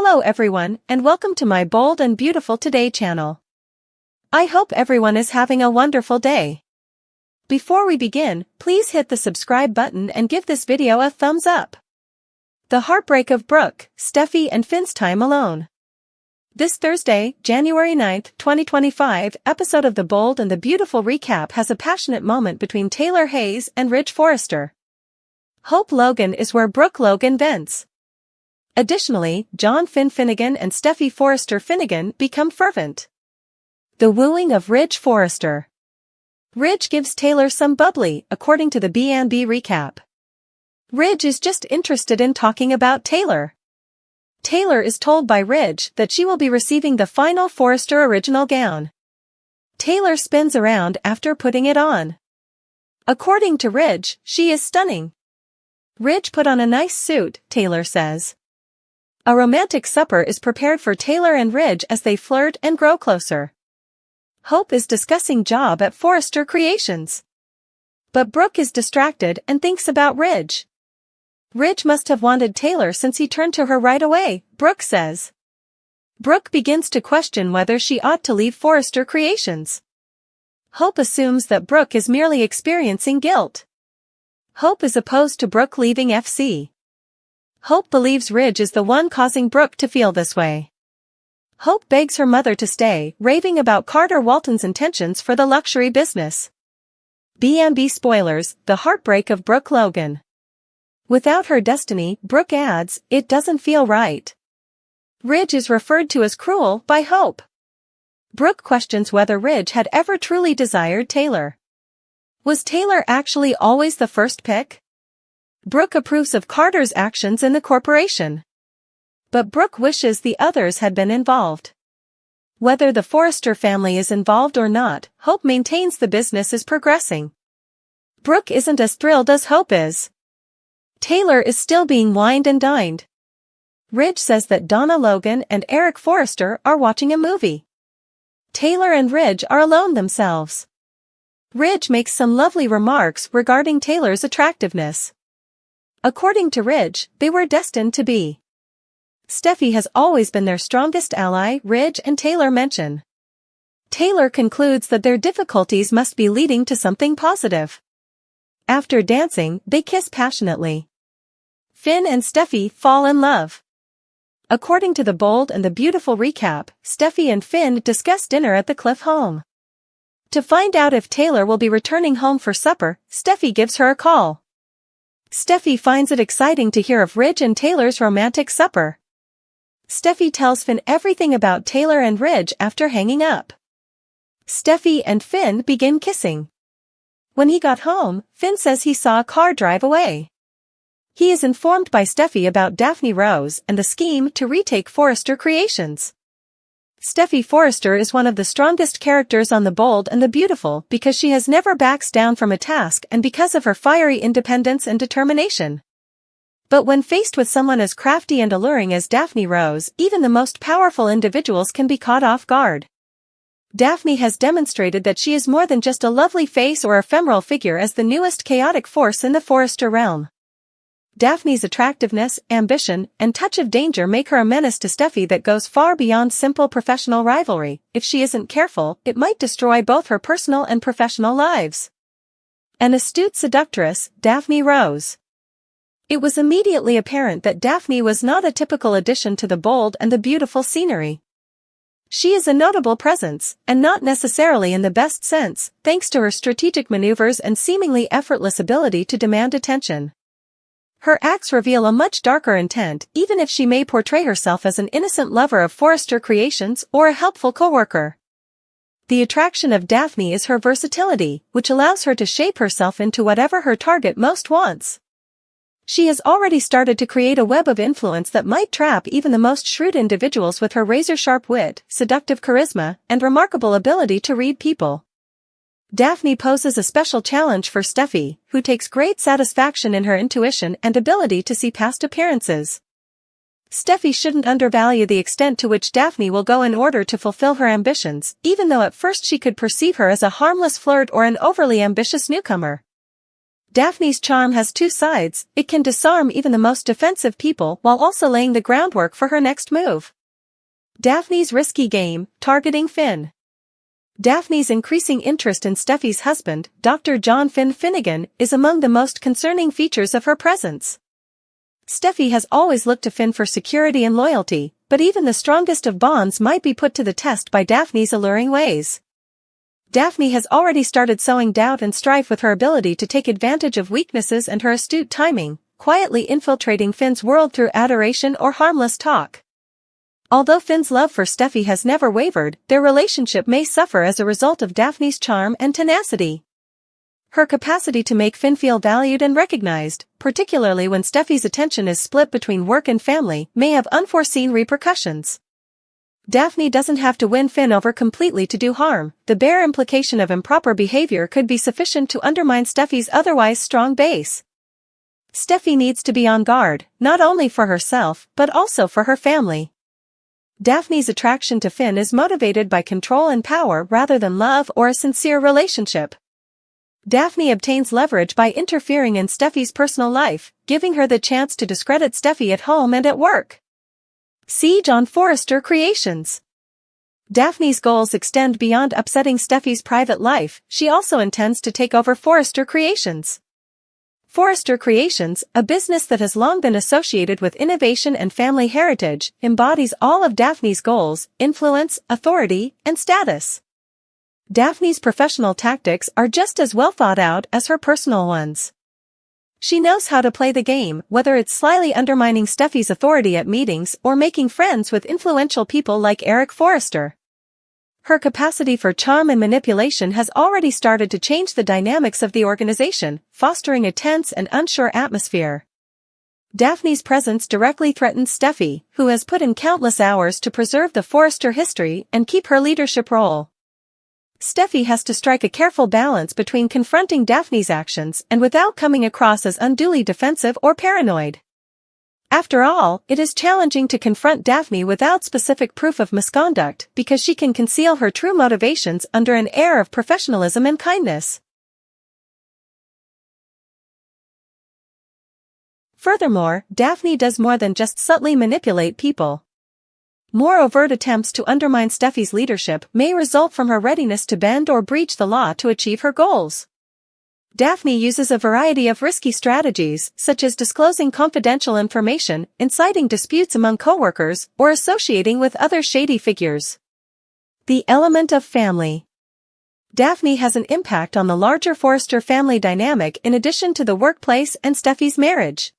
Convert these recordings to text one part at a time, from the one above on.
Hello everyone, and welcome to my Bold and Beautiful Today channel. I hope everyone is having a wonderful day. Before we begin, please hit the subscribe button and give this video a thumbs up. The heartbreak of Brooke, Steffy and Finn's time alone. This Thursday, January 9th, 2025, episode of The Bold and the Beautiful recap has a passionate moment between Taylor Hayes and Ridge Forrester. Hope Logan is where Brooke Logan vents. Additionally, John Finn Finnegan and Steffy Forrester Finnegan become fervent. The wooing of Ridge Forrester. Ridge gives Taylor some bubbly, according to the B&B recap. Ridge is just interested in talking about Taylor. Taylor is told by Ridge that she will be receiving the final Forrester original gown. Taylor spins around after putting it on. According to Ridge, she is stunning. Ridge put on a nice suit, Taylor says. A romantic supper is prepared for Taylor and Ridge as they flirt and grow closer. Hope is discussing job at Forrester Creations. But Brooke is distracted and thinks about Ridge. Ridge must have wanted Taylor since he turned to her right away, Brooke says. Brooke begins to question whether she ought to leave Forrester Creations. Hope assumes that Brooke is merely experiencing guilt. Hope is opposed to Brooke leaving FC. Hope believes Ridge is the one causing Brooke to feel this way. Hope begs her mother to stay, raving about Carter Walton's intentions for the luxury business. B&B spoilers, the heartbreak of Brooke Logan. Without her destiny, Brooke adds, it doesn't feel right. Ridge is referred to as cruel by Hope. Brooke questions whether Ridge had ever truly desired Taylor. Was Taylor actually always the first pick? Brooke approves of Carter's actions in the corporation. But Brooke wishes the others had been involved. Whether the Forrester family is involved or not, Hope maintains the business is progressing. Brooke isn't as thrilled as Hope is. Taylor is still being wined and dined. Ridge says that Donna Logan and Eric Forrester are watching a movie. Taylor and Ridge are alone themselves. Ridge makes some lovely remarks regarding Taylor's attractiveness. According to Ridge, they were destined to be. Steffy has always been their strongest ally, Ridge and Taylor mention. Taylor concludes that their difficulties must be leading to something positive. After dancing, they kiss passionately. Finn and Steffy fall in love. According to the Bold and the Beautiful recap, Steffy and Finn discuss dinner at the Cliff home. To find out if Taylor will be returning home for supper, Steffy gives her a call. Steffy finds it exciting to hear of Ridge and Taylor's romantic supper. Steffy tells Finn everything about Taylor and Ridge after hanging up. Steffy and Finn begin kissing. When he got home, Finn says he saw a car drive away. He is informed by Steffy about Daphne Rose and the scheme to retake Forrester Creations. Steffy Forrester is one of the strongest characters on The Bold and the Beautiful because she has never backs down from a task and because of her fiery independence and determination. But when faced with someone as crafty and alluring as Daphne Rose, even the most powerful individuals can be caught off guard. Daphne has demonstrated that she is more than just a lovely face or ephemeral figure as the newest chaotic force in the Forrester realm. Daphne's attractiveness, ambition, and touch of danger make her a menace to Steffy that goes far beyond simple professional rivalry. If she isn't careful, it might destroy both her personal and professional lives. An astute seductress, Daphne Rose. It was immediately apparent that Daphne was not a typical addition to The Bold and the Beautiful scenery. She is a notable presence, and not necessarily in the best sense, thanks to her strategic maneuvers and seemingly effortless ability to demand attention. Her acts reveal a much darker intent, even if she may portray herself as an innocent lover of Forrester Creations or a helpful coworker. The attraction of Daphne is her versatility, which allows her to shape herself into whatever her target most wants. She has already started to create a web of influence that might trap even the most shrewd individuals with her razor-sharp wit, seductive charisma, and remarkable ability to read people. Daphne poses a special challenge for Steffy, who takes great satisfaction in her intuition and ability to see past appearances. Steffy shouldn't undervalue the extent to which Daphne will go in order to fulfill her ambitions, even though at first she could perceive her as a harmless flirt or an overly ambitious newcomer. Daphne's charm has two sides. It can disarm even the most defensive people while also laying the groundwork for her next move. Daphne's risky game, targeting Finn. Daphne's increasing interest in Steffy's husband, Dr. John Finn Finnegan, is among the most concerning features of her presence. Steffy has always looked to Finn for security and loyalty, but even the strongest of bonds might be put to the test by Daphne's alluring ways. Daphne has already started sowing doubt and strife with her ability to take advantage of weaknesses and her astute timing, quietly infiltrating Finn's world through adoration or harmless talk. Although Finn's love for Steffy has never wavered, their relationship may suffer as a result of Daphne's charm and tenacity. Her capacity to make Finn feel valued and recognized, particularly when Steffy's attention is split between work and family, may have unforeseen repercussions. Daphne doesn't have to win Finn over completely to do harm. The bare implication of improper behavior could be sufficient to undermine Steffy's otherwise strong base. Steffy needs to be on guard, not only for herself, but also for her family. Daphne's attraction to Finn is motivated by control and power rather than love or a sincere relationship. Daphne obtains leverage by interfering in Steffy's personal life, giving her the chance to discredit Steffy at home and at work. Siege on Forrester Creations. Daphne's goals extend beyond upsetting Steffy's private life. She also intends to take over Forrester Creations. Forrester Creations, a business that has long been associated with innovation and family heritage, embodies all of Daphne's goals, influence, authority, and status. Daphne's professional tactics are just as well thought out as her personal ones. She knows how to play the game, whether it's slyly undermining Steffy's authority at meetings or making friends with influential people like Eric Forrester. Her capacity for charm and manipulation has already started to change the dynamics of the organization, fostering a tense and unsure atmosphere. Daphne's presence directly threatens Steffy, who has put in countless hours to preserve the Forrester history and keep her leadership role. Steffy has to strike a careful balance between confronting Daphne's actions and without coming across as unduly defensive or paranoid. After all, it is challenging to confront Daphne without specific proof of misconduct because she can conceal her true motivations under an air of professionalism and kindness. Furthermore, Daphne does more than just subtly manipulate people. More overt attempts to undermine Steffy's leadership may result from her readiness to bend or breach the law to achieve her goals. Daphne uses a variety of risky strategies, such as disclosing confidential information, inciting disputes among coworkers, or associating with other shady figures. The element of family. Daphne has an impact on the larger Forrester family dynamic in addition to the workplace and Steffy's marriage.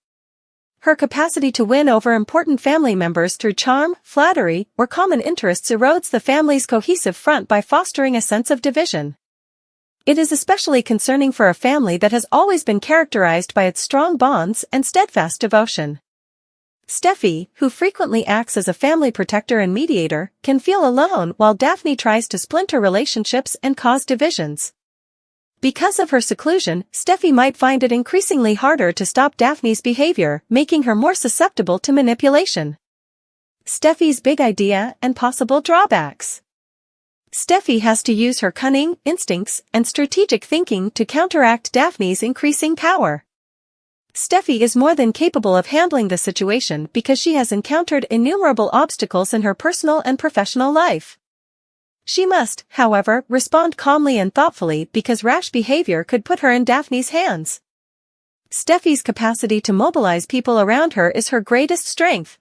Her capacity to win over important family members through charm, flattery, or common interests erodes the family's cohesive front by fostering a sense of division. It is especially concerning for a family that has always been characterized by its strong bonds and steadfast devotion. Steffy, who frequently acts as a family protector and mediator, can feel alone while Daphne tries to splinter relationships and cause divisions. Because of her seclusion, Steffy might find it increasingly harder to stop Daphne's behavior, making her more susceptible to manipulation. Steffy's big idea and possible drawbacks. Steffy has to use her cunning, instincts, and strategic thinking to counteract Daphne's increasing power. Steffy is more than capable of handling the situation because she has encountered innumerable obstacles in her personal and professional life. She must, however, respond calmly and thoughtfully because rash behavior could put her in Daphne's hands. Steffy's capacity to mobilize people around her is her greatest strength.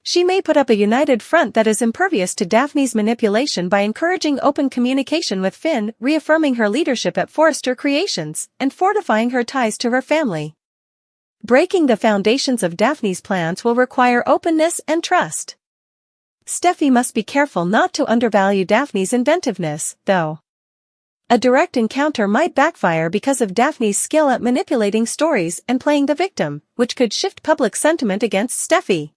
She may put up a united front that is impervious to Daphne's manipulation by encouraging open communication with Finn, reaffirming her leadership at Forrester Creations, and fortifying her ties to her family. Breaking the foundations of Daphne's plans will require openness and trust. Steffy must be careful not to undervalue Daphne's inventiveness, though. A direct encounter might backfire because of Daphne's skill at manipulating stories and playing the victim, which could shift public sentiment against Steffy.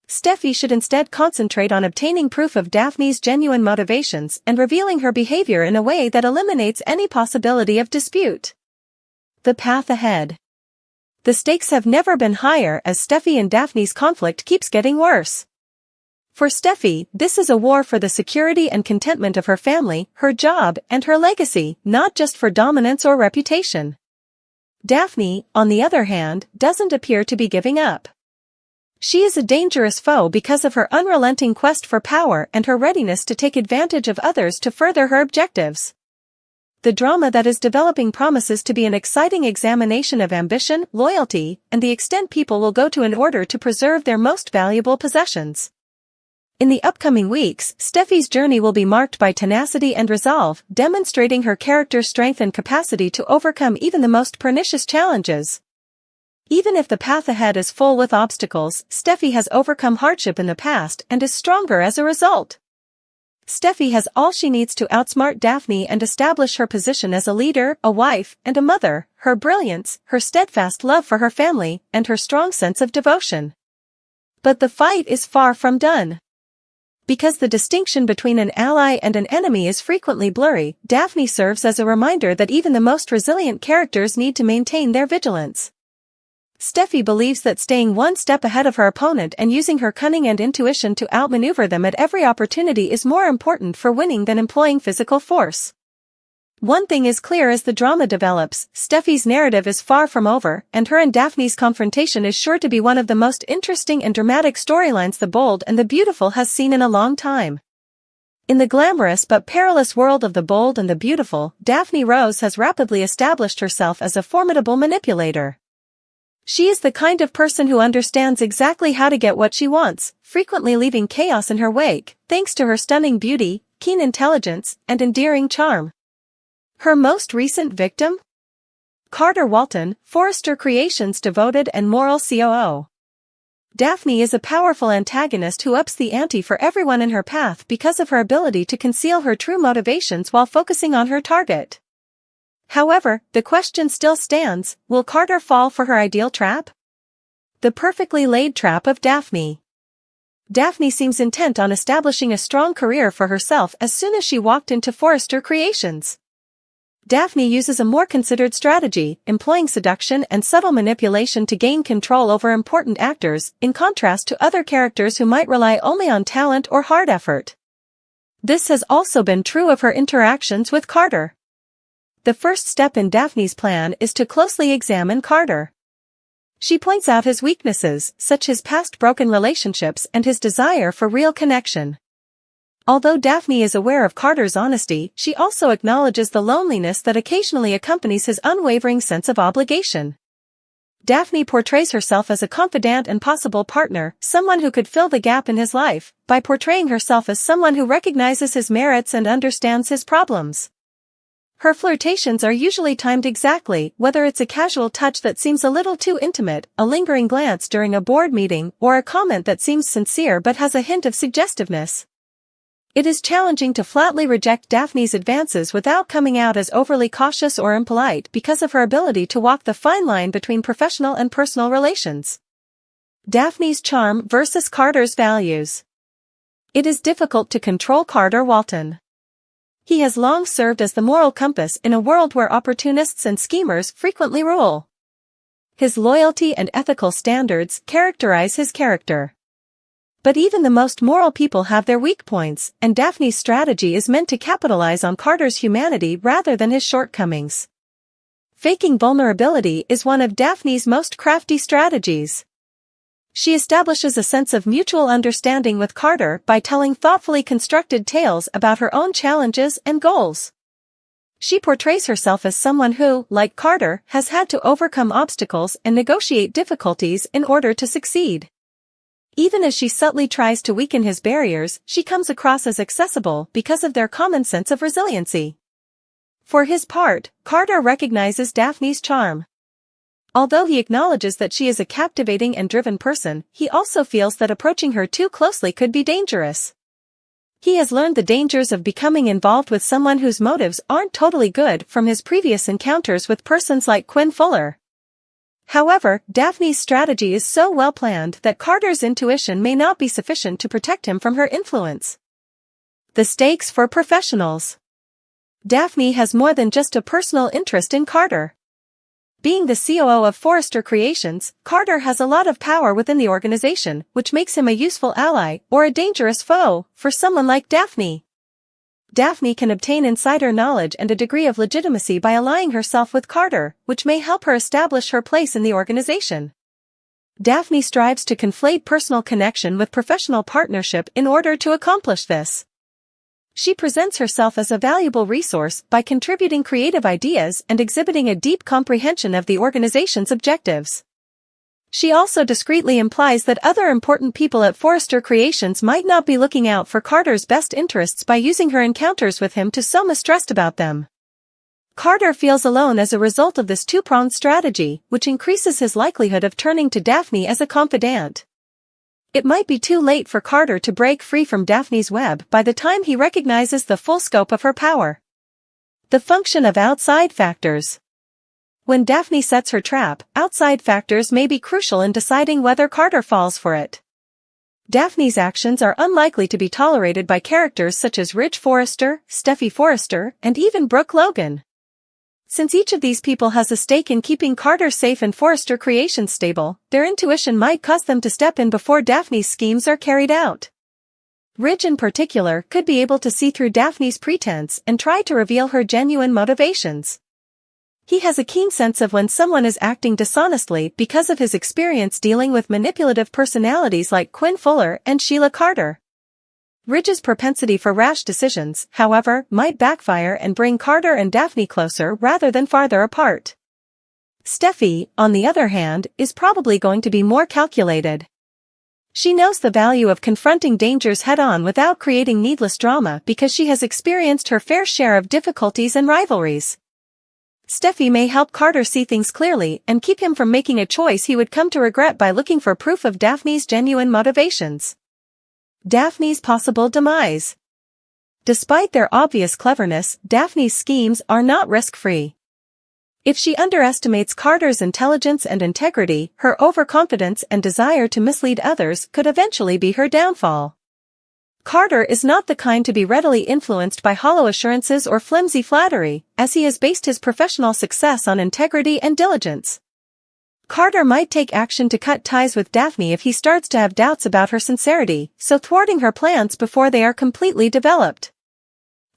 Steffy should instead concentrate on obtaining proof of Daphne's genuine motivations and revealing her behavior in a way that eliminates any possibility of dispute. The path ahead. The stakes have never been higher as Steffy and Daphne's conflict keeps getting worse. For Steffy, this is a war for the security and contentment of her family, her job, and her legacy, not just for dominance or reputation. Daphne, on the other hand, doesn't appear to be giving up. She is a dangerous foe because of her unrelenting quest for power and her readiness to take advantage of others to further her objectives. The drama that is developing promises to be an exciting examination of ambition, loyalty, and the extent people will go to in order to preserve their most valuable possessions. In the upcoming weeks, Steffy's journey will be marked by tenacity and resolve, demonstrating her character's strength and capacity to overcome even the most pernicious challenges. Even if the path ahead is full with obstacles, Steffy has overcome hardship in the past and is stronger as a result. Steffy has all she needs to outsmart Daphne and establish her position as a leader, a wife, and a mother, her brilliance, her steadfast love for her family, and her strong sense of devotion. But the fight is far from done. Because the distinction between an ally and an enemy is frequently blurry, Daphne serves as a reminder that even the most resilient characters need to maintain their vigilance. Steffy believes that staying one step ahead of her opponent and using her cunning and intuition to outmaneuver them at every opportunity is more important for winning than employing physical force. One thing is clear as the drama develops, Steffy's narrative is far from over, and her and Daphne's confrontation is sure to be one of the most interesting and dramatic storylines The Bold and the Beautiful has seen in a long time. In the glamorous but perilous world of The Bold and the Beautiful, Daphne Rose has rapidly established herself as a formidable manipulator. She is the kind of person who understands exactly how to get what she wants, frequently leaving chaos in her wake, thanks to her stunning beauty, keen intelligence, and endearing charm. Her most recent victim? Carter Walton, Forrester Creations' devoted and moral COO. Daphne is a powerful antagonist who ups the ante for everyone in her path because of her ability to conceal her true motivations while focusing on her target. However, the question still stands, will Carter fall for her ideal trap? The perfectly laid trap of Daphne. Daphne seems intent on establishing a strong career for herself as soon as she walked into Forrester Creations. Daphne uses a more considered strategy, employing seduction and subtle manipulation to gain control over important actors, in contrast to other characters who might rely only on talent or hard effort. This has also been true of her interactions with Carter. The first step in Daphne's plan is to closely examine Carter. She points out his weaknesses, such as past broken relationships and his desire for real connection. Although Daphne is aware of Carter's honesty, she also acknowledges the loneliness that occasionally accompanies his unwavering sense of obligation. Daphne portrays herself as a confidant and possible partner, someone who could fill the gap in his life, by portraying herself as someone who recognizes his merits and understands his problems. Her flirtations are usually timed exactly, whether it's a casual touch that seems a little too intimate, a lingering glance during a board meeting, or a comment that seems sincere but has a hint of suggestiveness. It is challenging to flatly reject Daphne's advances without coming out as overly cautious or impolite because of her ability to walk the fine line between professional and personal relations. Daphne's charm versus Carter's values. It is difficult to control Carter Walton. He has long served as the moral compass in a world where opportunists and schemers frequently rule. His loyalty and ethical standards characterize his character. But even the most moral people have their weak points, and Daphne's strategy is meant to capitalize on Carter's humanity rather than his shortcomings. Faking vulnerability is one of Daphne's most crafty strategies. She establishes a sense of mutual understanding with Carter by telling thoughtfully constructed tales about her own challenges and goals. She portrays herself as someone who, like Carter, has had to overcome obstacles and negotiate difficulties in order to succeed. Even as she subtly tries to weaken his barriers, she comes across as accessible because of their common sense of resiliency. For his part, Carter recognizes Daphne's charm. Although he acknowledges that she is a captivating and driven person, he also feels that approaching her too closely could be dangerous. He has learned the dangers of becoming involved with someone whose motives aren't totally good from his previous encounters with persons like Quinn Fuller. However, Daphne's strategy is so well planned that Carter's intuition may not be sufficient to protect him from her influence. The stakes for professionals. Daphne has more than just a personal interest in Carter. Being the COO of Forrester Creations, Carter has a lot of power within the organization, which makes him a useful ally or a dangerous foe for someone like Daphne. Daphne can obtain insider knowledge and a degree of legitimacy by allying herself with Carter, which may help her establish her place in the organization. Daphne strives to conflate personal connection with professional partnership in order to accomplish this. She presents herself as a valuable resource by contributing creative ideas and exhibiting a deep comprehension of the organization's objectives. She also discreetly implies that other important people at Forrester Creations might not be looking out for Carter's best interests by using her encounters with him to sow mistrust about them. Carter feels alone as a result of this two-pronged strategy, which increases his likelihood of turning to Daphne as a confidant. It might be too late for Carter to break free from Daphne's web by the time he recognizes the full scope of her power. The function of outside factors. When Daphne sets her trap, outside factors may be crucial in deciding whether Carter falls for it. Daphne's actions are unlikely to be tolerated by characters such as Rich Forrester, Steffy Forrester, and even Brooke Logan. Since each of these people has a stake in keeping Carter safe and Forrester Creations stable, their intuition might cause them to step in before Daphne's schemes are carried out. Rich in particular could be able to see through Daphne's pretense and try to reveal her genuine motivations. He has a keen sense of when someone is acting dishonestly because of his experience dealing with manipulative personalities like Quinn Fuller and Sheila Carter. Rich's propensity for rash decisions, however, might backfire and bring Carter and Daphne closer rather than farther apart. Steffy, on the other hand, is probably going to be more calculated. She knows the value of confronting dangers head-on without creating needless drama because she has experienced her fair share of difficulties and rivalries. Steffy may help Carter see things clearly and keep him from making a choice he would come to regret by looking for proof of Daphne's genuine motivations. Daphne's possible demise. Despite their obvious cleverness, Daphne's schemes are not risk-free. If she underestimates Carter's intelligence and integrity, her overconfidence and desire to mislead others could eventually be her downfall. Carter is not the kind to be readily influenced by hollow assurances or flimsy flattery, as he has based his professional success on integrity and diligence. Carter might take action to cut ties with Daphne if he starts to have doubts about her sincerity, so thwarting her plans before they are completely developed.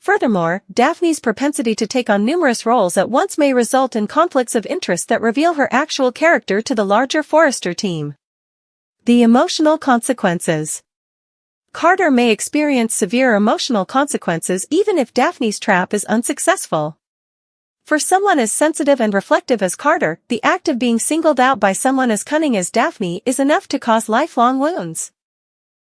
Furthermore, Daphne's propensity to take on numerous roles at once may result in conflicts of interest that reveal her actual character to the larger Forrester team. The emotional consequences. Carter may experience severe emotional consequences even if Daphne's trap is unsuccessful. For someone as sensitive and reflective as Carter, the act of being singled out by someone as cunning as Daphne is enough to cause lifelong wounds.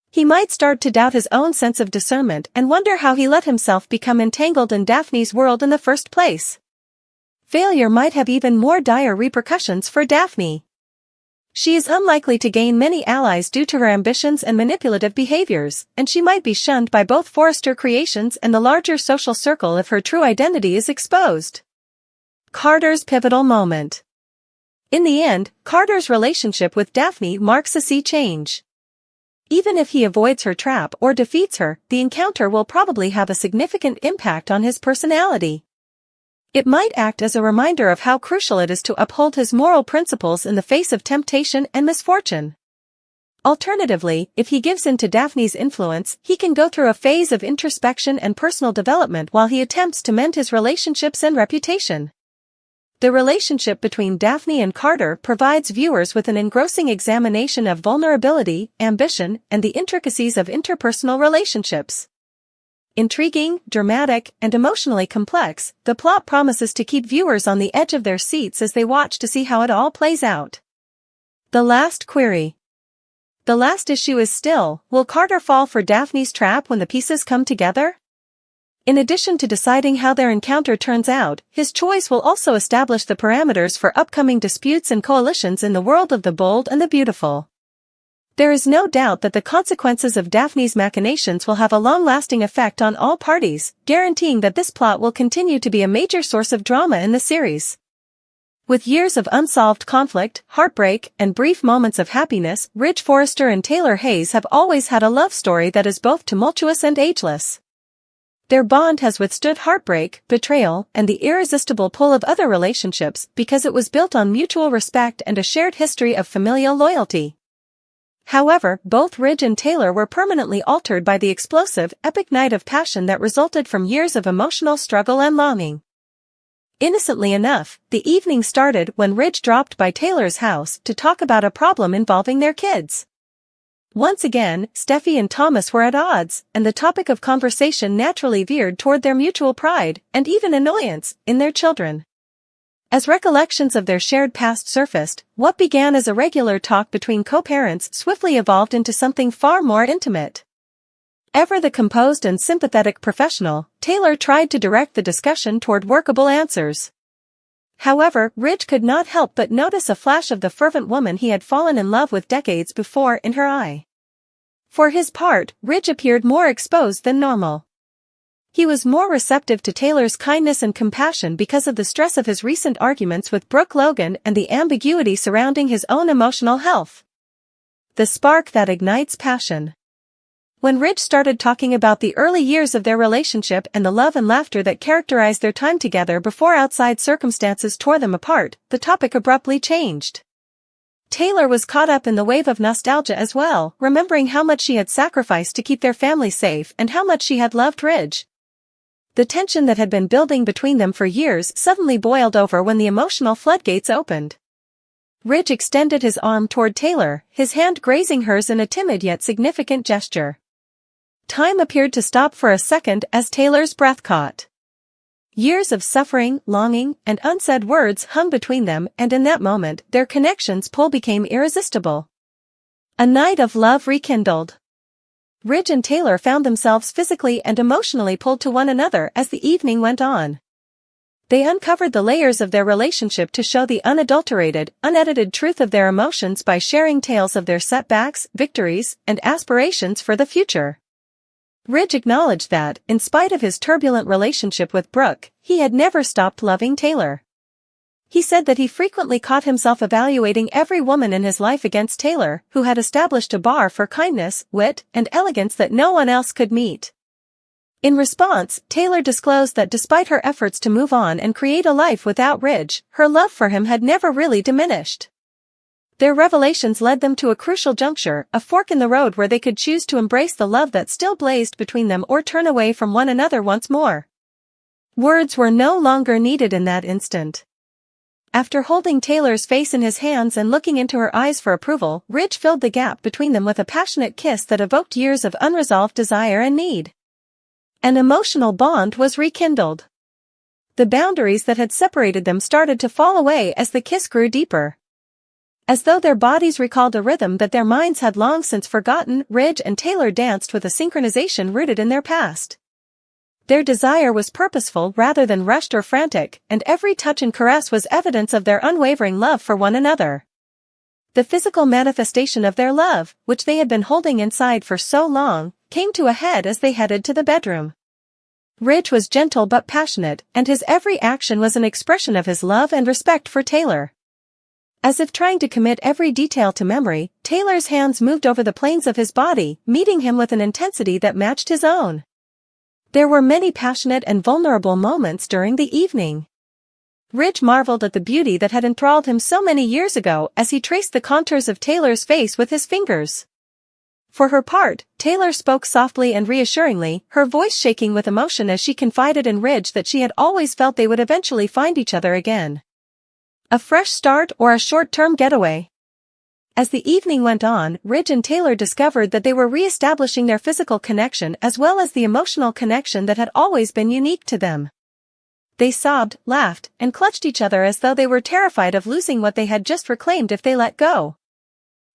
He might start to doubt his own sense of discernment and wonder how he let himself become entangled in Daphne's world in the first place. Failure might have even more dire repercussions for Daphne. She is unlikely to gain many allies due to her ambitions and manipulative behaviors, and she might be shunned by both Forrester Creations and the larger social circle if her true identity is exposed. Carter's pivotal moment. In the end, Carter's relationship with Daphne marks a sea change. Even if he avoids her trap or defeats her, the encounter will probably have a significant impact on his personality. It might act as a reminder of how crucial it is to uphold his moral principles in the face of temptation and misfortune. Alternatively, if he gives in to Daphne's influence, he can go through a phase of introspection and personal development while he attempts to mend his relationships and reputation. The relationship between Daphne and Carter provides viewers with an engrossing examination of vulnerability, ambition, and the intricacies of interpersonal relationships. Intriguing, dramatic, and emotionally complex, the plot promises to keep viewers on the edge of their seats as they watch to see how it all plays out. The last query. The last issue is still, will Carter fall for Daphne's trap when the pieces come together? In addition to deciding how their encounter turns out, his choice will also establish the parameters for upcoming disputes and coalitions in the world of the bold and the beautiful. There is no doubt that the consequences of Daphne's machinations will have a long-lasting effect on all parties, guaranteeing that this plot will continue to be a major source of drama in the series. With years of unsolved conflict, heartbreak, and brief moments of happiness, Ridge Forrester and Taylor Hayes have always had a love story that is both tumultuous and ageless. Their bond has withstood heartbreak, betrayal, and the irresistible pull of other relationships because it was built on mutual respect and a shared history of familial loyalty. However, both Ridge and Taylor were permanently altered by the explosive, epic night of passion that resulted from years of emotional struggle and longing. Innocently enough, the evening started when Ridge dropped by Taylor's house to talk about a problem involving their kids. Once again, Steffy and Thomas were at odds, and the topic of conversation naturally veered toward their mutual pride, and even annoyance, in their children. As recollections of their shared past surfaced, what began as a regular talk between co-parents swiftly evolved into something far more intimate. Ever the composed and sympathetic professional, Taylor tried to direct the discussion toward workable answers. However, Ridge could not help but notice a flash of the fervent woman he had fallen in love with decades before in her eye. For his part, Ridge appeared more exposed than normal. He was more receptive to Taylor's kindness and compassion because of the stress of his recent arguments with Brooke Logan and the ambiguity surrounding his own emotional health. The spark that ignites passion. When Ridge started talking about the early years of their relationship and the love and laughter that characterized their time together before outside circumstances tore them apart, the topic abruptly changed. Taylor was caught up in the wave of nostalgia as well, remembering how much she had sacrificed to keep their family safe and how much she had loved Ridge. The tension that had been building between them for years suddenly boiled over when the emotional floodgates opened. Ridge extended his arm toward Taylor, his hand grazing hers in a timid yet significant gesture. Time appeared to stop for a second as Taylor's breath caught. Years of suffering, longing, and unsaid words hung between them, and in that moment, their connection's pull became irresistible. A night of love rekindled. Ridge and Taylor found themselves physically and emotionally pulled to one another as the evening went on. They uncovered the layers of their relationship to show the unadulterated, unedited truth of their emotions by sharing tales of their setbacks, victories, and aspirations for the future. Ridge acknowledged that, in spite of his turbulent relationship with Brooke, he had never stopped loving Taylor. He said that he frequently caught himself evaluating every woman in his life against Taylor, who had established a bar for kindness, wit, and elegance that no one else could meet. In response, Taylor disclosed that despite her efforts to move on and create a life without Ridge, her love for him had never really diminished. Their revelations led them to a crucial juncture, a fork in the road where they could choose to embrace the love that still blazed between them or turn away from one another once more. Words were no longer needed in that instant. After holding Taylor's face in his hands and looking into her eyes for approval, Ridge filled the gap between them with a passionate kiss that evoked years of unresolved desire and need. An emotional bond was rekindled. The boundaries that had separated them started to fall away as the kiss grew deeper. As though their bodies recalled a rhythm that their minds had long since forgotten, Ridge and Taylor danced with a synchronization rooted in their past. Their desire was purposeful rather than rushed or frantic, and every touch and caress was evidence of their unwavering love for one another. The physical manifestation of their love, which they had been holding inside for so long, came to a head as they headed to the bedroom. Ridge was gentle but passionate, and his every action was an expression of his love and respect for Taylor. As if trying to commit every detail to memory, Taylor's hands moved over the planes of his body, meeting him with an intensity that matched his own. There were many passionate and vulnerable moments during the evening. Ridge marveled at the beauty that had enthralled him so many years ago as he traced the contours of Taylor's face with his fingers. For her part, Taylor spoke softly and reassuringly, her voice shaking with emotion as she confided in Ridge that she had always felt they would eventually find each other again. A fresh start or a short-term getaway? As the evening went on, Ridge and Taylor discovered that they were re-establishing their physical connection as well as the emotional connection that had always been unique to them. They sobbed, laughed, and clutched each other as though they were terrified of losing what they had just reclaimed if they let go.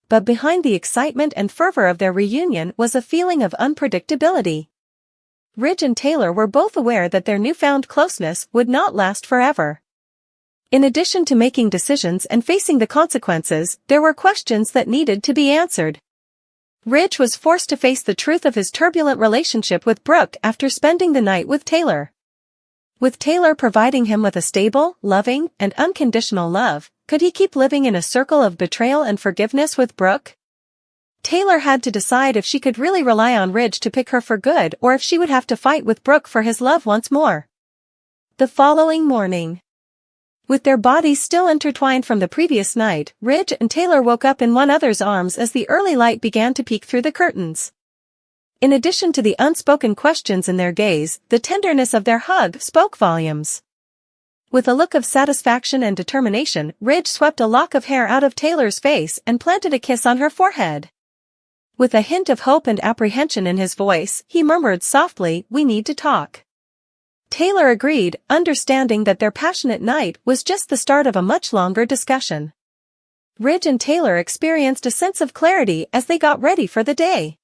But behind the excitement and fervor of their reunion was a feeling of unpredictability. Ridge and Taylor were both aware that their newfound closeness would not last forever. In addition to making decisions and facing the consequences, there were questions that needed to be answered. Ridge was forced to face the truth of his turbulent relationship with Brooke after spending the night with Taylor. With Taylor providing him with a stable, loving, and unconditional love, could he keep living in a circle of betrayal and forgiveness with Brooke? Taylor had to decide if she could really rely on Ridge to pick her for good or if she would have to fight with Brooke for his love once more. The following morning. With their bodies still intertwined from the previous night, Ridge and Taylor woke up in one another's arms as the early light began to peek through the curtains. In addition to the unspoken questions in their gaze, the tenderness of their hug spoke volumes. With a look of satisfaction and determination, Ridge swept a lock of hair out of Taylor's face and planted a kiss on her forehead. With a hint of hope and apprehension in his voice, he murmured softly, "We need to talk." Taylor agreed, understanding that their passionate night was just the start of a much longer discussion. Ridge and Taylor experienced a sense of clarity as they got ready for the day.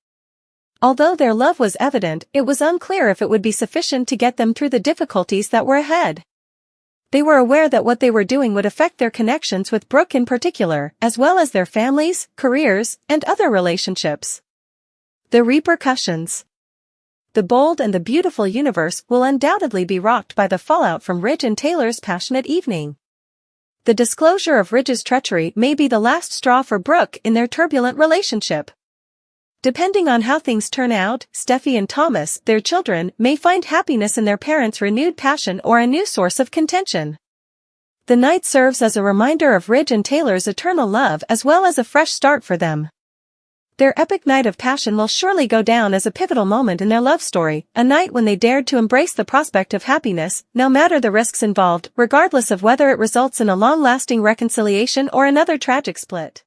Although their love was evident, it was unclear if it would be sufficient to get them through the difficulties that were ahead. They were aware that what they were doing would affect their connections with Brooke in particular, as well as their families, careers, and other relationships. The repercussions. The bold and the beautiful universe will undoubtedly be rocked by the fallout from Ridge and Taylor's passionate evening. The disclosure of Ridge's treachery may be the last straw for Brooke in their turbulent relationship. Depending on how things turn out, Steffy and Thomas, their children, may find happiness in their parents' renewed passion or a new source of contention. The night serves as a reminder of Ridge and Taylor's eternal love as well as a fresh start for them. Their epic night of passion will surely go down as a pivotal moment in their love story, a night when they dared to embrace the prospect of happiness, no matter the risks involved, regardless of whether it results in a long-lasting reconciliation or another tragic split.